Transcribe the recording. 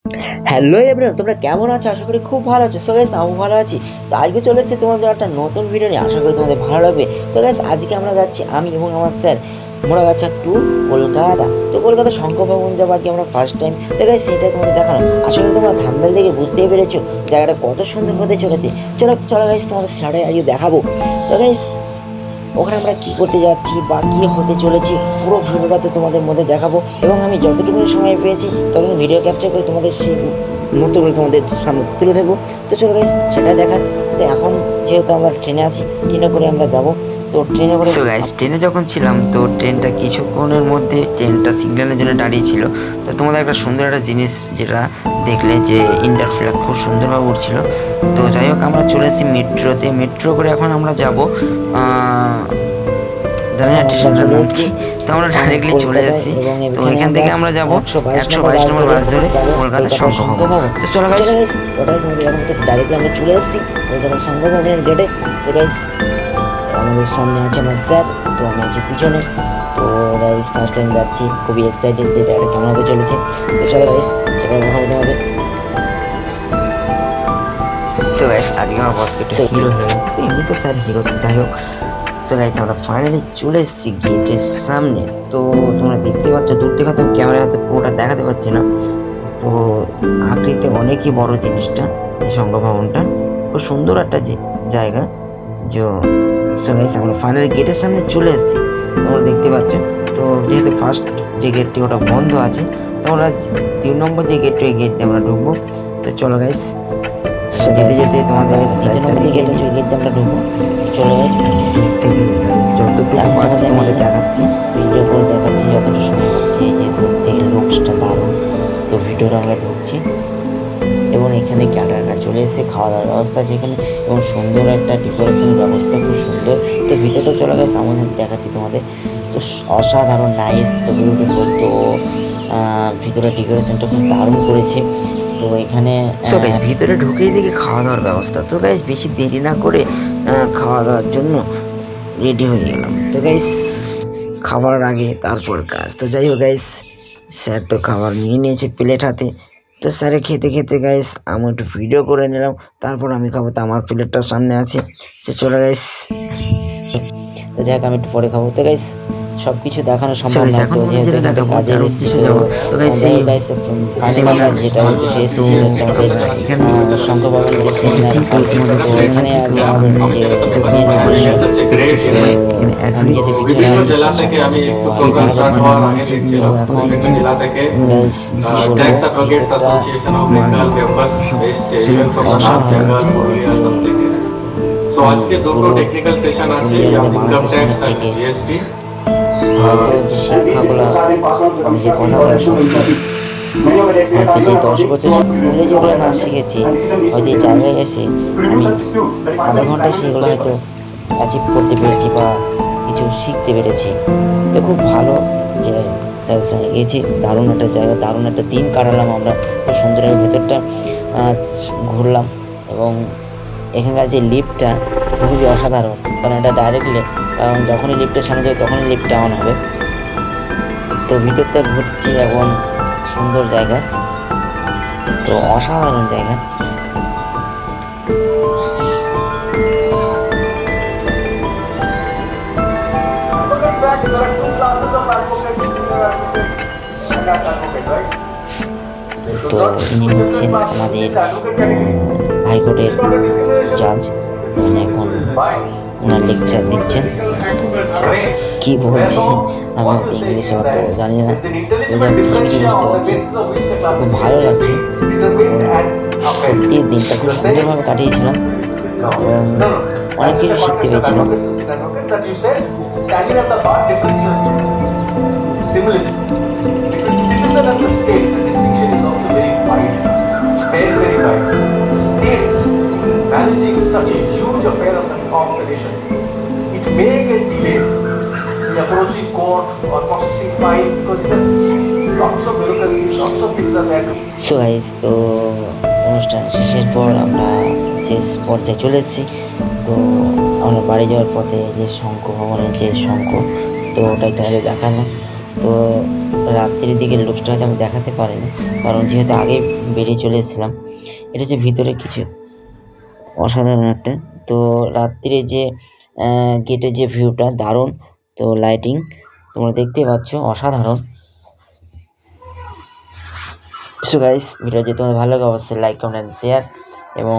Hello everyone, তোমরা কেমন আছো? আশা করি খুব ভালো আছো। সো গাইস, আমি ভালো আছি। তো আজকে চলে এসেছি তোমাদের একটা নতুন ভিডিও নিয়ে। আশা করি তোমাদের ভালো লাগবে। তো গাইস, আজকে আমরা যাচ্ছি, আমি এবং আমার স্যার, মোড়াগাছা টু কলকাতা। তো কলকাতা শঙ্খ ভবন যাবো আজকে আমরা ফার্স্ট টাইম। তো গাইস, সেটা তোমাদের দেখানো। আশা করি তোমরা থাম্বনেল দেখে বুঝতেই পেরেছো জায়গাটা কত সুন্দর হতে চলেছে। চলো চলো গাইস, তোমাদের স্যারে আজকে দেখাবো। তো গাইস, ওখানে আমরা কি করতে যাচ্ছি বা কি হতে চলেছি পুরো ভিডিওটাতে তোমাদের মধ্যে দেখাবো, এবং আমি যতটুকু সময় পেয়েছি তখন ভিডিও ক্যাপচার করে তোমাদের সেই মুহূর্তগুলো তোমাদের সামনে তুলে ধরবো। তো চলো গাইস, সেটা দেখার। তো এখন যেহেতু আমরা ট্রেনে আছি, ট্রেনে করে আমরা যাব। তো ট্রেনে করে সো গাইস, ট্রেনে যখন ছিলাম তো ট্রেনটা কিছুক্ষণের মধ্যে ট্রেনটা সিগন্যালের জন্য দাঁড়িয়ে ছিল। তো তোমাদের একটা সুন্দর একটা জিনিস যেটা দেখলে যে ইন্ডিয়ার ফ্ল্যাগ খুব সুন্দরভাবে উঠছিল। তো যাই হোক, আমরা চলে এসেছি মেট্রোতে। মেট্রো করে এখন আমরা যাব জানি না স্টেশনটার নাম কি। তো আমরা ডাইরেক্টলি চলে এসেছি। তো এখান থেকে আমরা যাব 122 নম্বর বাস ধরে কলকাতা শঙ্খ ভবন। তো চলো গাইস, ওটাই তোমাদের এখন তো ডাইরেক্টলি আমরা চলে এসেছি কলকাতা শঙ্খ ভবনের গেটে। তো গাইস, আমাদের সামনে আছে আমার স্যার, তো আমি আছি পিছনে। তো গাইস, ফার্স্ট টাইম যাচ্ছি, খুবই এক্সাইটেড যে জায়গাটা কেমন হবে চলেছে। তো চলো গাইস, সেটা দেখাবো তোমাদের। সো গাইস, আজকে আমার বসকে একটু হিরো হয়ে গেছে। তো এমনি তো স্যার হিরো, যাই হোক। সো গাইস, আমরা ফাইনালি চলে এসেছি গেটের সামনে। তো তোমরা দেখতে পাচ্ছ দূর থেকে, তো ক্যামেরা হয়তো পুরোটা দেখাতে পাচ্ছি না। পুরো আকৃতিতে অনেকই বড় জিনিসটা, এই শঙ্খ ভবনটা। খুব সুন্দর একটা জায়গা। যে সো গাইস, আমরা ফাইনালি গেটের সামনে চলে এসেছি, তোমরা দেখতে পাচ্ছ। তো যেহেতু ফার্স্ট যে গেটটি ওটা বন্ধ আছে, তো আমরা 3 নম্বর যে গেটটি, ওই গেট দিয়ে আমরা ঢুকবো। তো চলো গাইস, যেতে যেতে তোমাদের সাইডটা দিকে গেট আছে, ওই গেট দিয়ে আমরা ঢুকবো। চলো গাইস, যতটুকু পারছি তোমাদের দেখাচ্ছি। ভিডিও করে দেখাচ্ছি যতটা সময় পাচ্ছি। এই যে দূর থেকে লুকসটা দারুণ। তো ভিডিওটা আমরা ঢুকছি, এবং এখানে ক্যাটারাররা চলে এসে খাওয়া দাওয়ার ব্যবস্থা আছে এখানে, এবং সুন্দর একটা ডেকোরেশন ব্যবস্থা, খুব সুন্দর। তো ভিতরটা চলে গেছে, আমাদের দেখাচ্ছি তোমাদের। তো অসাধারণ নাইস, তো বিউটিফুল। তো ভিতরে ডেকোরেশনটা খুব দারুণ করেছে। তো এখানে সো গাইস, ভিতরে ঢুকেই দেখি খাওয়া দাওয়ার ব্যবস্থা। তো গাইস, বেশি দেরি না করে খাওয়া দাওয়ার জন্য রেডি হয়ে গেলাম। তো গাইস, খাবার আগে তারপর কাজ। তো যাই হোক গাইস, স্যার তো খাবার নিয়ে নিয়েছে প্লেট হাতে। তো স্যারে খেতে খেতে গাইস আমি একটু ভিডিও করে নিলাম। তারপর আমি খাবো, তো আমার প্লেটটাও সামনে আছে। তো চলো গাইস। তো যাই হোক, আমি একটু পরে খাবো। তো গাইস, সবকিছু দেখানো সম্ভব না, এখন তো তোমাদের যেহেতু যেটা এখানে দেখাবো, কাজে যার এসেছি। উদ্দেশ্যে তো যাবো। তো গাইস, যাই হোক গাইস, ফাইনালি আমরা যেটা উদ্দেশ্যে এসেছি সেটা হচ্ছে আমাদের শঙ্খ ভবনের যে সেমিনার এসেছি। তো হল। তোমাদের তো সামনে এখানে আছি। তো আগে আমাদের যে মেন উদ্দেশ্য। আমি যদি পিছনে বিভিন্ন আসি, জেলা স্যার থেকে সামনে আমি আছে। তো একটু আমি প্রোগ্রাম দেখাবো স্টার্ট তোমাদের। হওয়ার আগে দেখছিলাম তো এখন বিভিন্ন জেলা থেকে গাইস, কি বলবো, ট্যাক্স অ্যাডভোকেটস ভিতরটা অ্যাসোসিয়েশন অফ বেঙ্গল মেম্বার্স এসছে, ইভেন ফ্রম নর্থ অসাধারণ। বেঙ্গল, পুরুলিয়া সব থেকে। সো আজকে দুটো পুরো টেকনিক্যাল সেশন আছে, আমাদের ইনকাম ট্যাক্স বাংলাদেশের আর থেকে জিএসটি। হয়তো যে শিক্ষাগুলো, আমি যে কথাগুলো শুনছি, হয়তো যে 10 বছর স্কুলে যেগুলো না শিখেছি, হয়তো এই জায়গায় এসে আমি আধা ঘন্টায় সেগুলো হয়তো অ্যাচিভ করতে পেরেছি বা কিছু শিখতে পেরেছি। তো খুব ভালো যে স্যারের সঙ্গে গিয়েছি। দারুণ একটা জায়গা, দারুণ একটা দিন কাটালাম আমরা। খুব সুন্দর ভেতরটা ঘুরলাম, এবং এখানকার যে লিফটটা খুবই অসাধারণ, কারণ এটা ডাইরেক্ট লিফট, কারণ যখনই লিফটের সামনে যাবে তখনই লিফটটা অন হবে। তো ভিতরটা ঘুরছি, এবং সুন্দর জায়গা, তো অসাধারণ জায়গা। There are two classes of advocates, senior advocate and that advocate, right? They should তো not ইনি choose হচ্ছেন different classes আমাদের in the advocate category. হাইকোর্টের This is not a discrimination. জাজ, উনি এখন Why? ওনার লেকচার দিচ্ছেন। Great. কি বলছেন Therefore, আমি what তো you say ইংলিশে is অত that জানি না, it's an তো যা intelligible কিছু কিছু differentia বুঝতে on the পারছি। basis of which the খুব ভালো classification is লাগছে। being determined and upheld. সত্যি দিনটা খুব You're saying? সুন্দরভাবে কাটিয়েছিলাম, No, এবং no, no. অনেক That's in কিছু the শিখতে context of পেরেছিলাম। advocates and sit advocates that you said standing at the bar differential. Similarly, between citizen and the state, the distinction is also very wide, very, very wide. State, in managing such a huge affair of the nation, it may get delayed in approaching court or processing file because it has lots of bureaucracy, lots of things are there to so guys, তো অনুষ্ঠান শেষের পর আমরা শেষ পর্যায়ে চলে এসেছি। তো আমরা বাড়ি যাওয়ার পথে যে শঙ্খ ভবনের যে শঙ্খ, তো ওটাই তাহলে দেখালাম। তো রাত্রির দিকে লুকসটা হয়তো আমি দেখাতে পারিনি, কারণ যেহেতু আগে বেরিয়ে চলে এসেছিলাম। এটা হচ্ছে ভিতরে কিছু অসাধারণ একটা। তো রাত্রিরে যে গেটের যে ভিউটা দারুণ, তো লাইটিং তোমরা দেখতে পাচ্ছ অসাধারণ। সো গাইস, ভিডিও যদি তোমাদের ভালো লাগে অবশ্যই লাইক কমেন্ট শেয়ার এবং